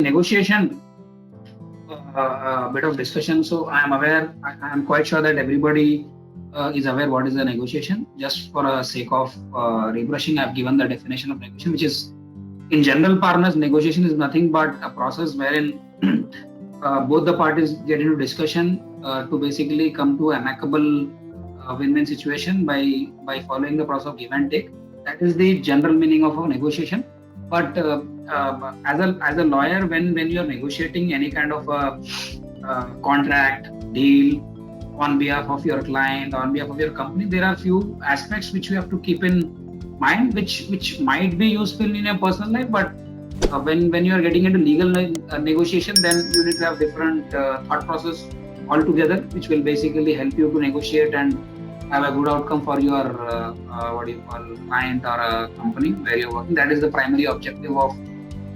Negotiation, bit of discussion. So I am aware, I am quite sure that everybody is aware what is the negotiation. Just for a sake of rebrushing, I've given the definition of negotiation, which is in general parlance, negotiation is nothing but a process wherein both the parties get into discussion to basically come to amicable win-win situation by following the process of give and take. That is the general meaning of a negotiation. But as a lawyer, when you are negotiating any kind of a contract deal on behalf of your client, on behalf of your company, there are few aspects which you have to keep in mind, which might be useful in your personal life, but when you are getting into legal negotiation, then you need to have different thought process altogether, which will basically help you to negotiate and have a good outcome for your what do you call client or a company where you're working. That is the primary objective of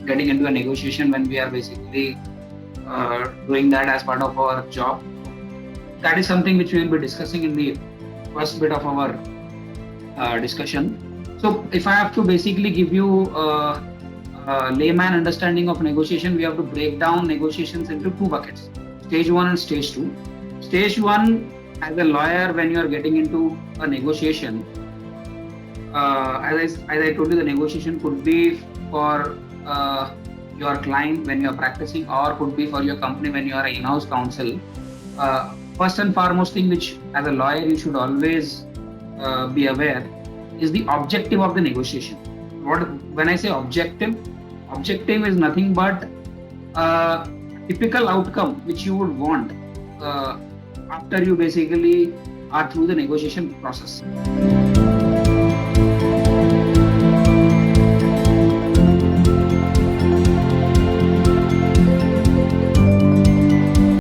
getting into a negotiation when we are basically doing that as part of our job. That is something which we will be discussing in the first bit of our discussion. So if I have to basically give you layman understanding of negotiation, we have to break down negotiations into two buckets: stage one and stage two. Stage one, as a lawyer, when you are getting into a negotiation, as I told you, the negotiation could be for your client when you are practicing, or could be for your company when you are an in-house counsel. First and foremost thing which as a lawyer you should always be aware is the objective of the negotiation. When I say objective is nothing but a typical outcome which you would want after you basically are through the negotiation process.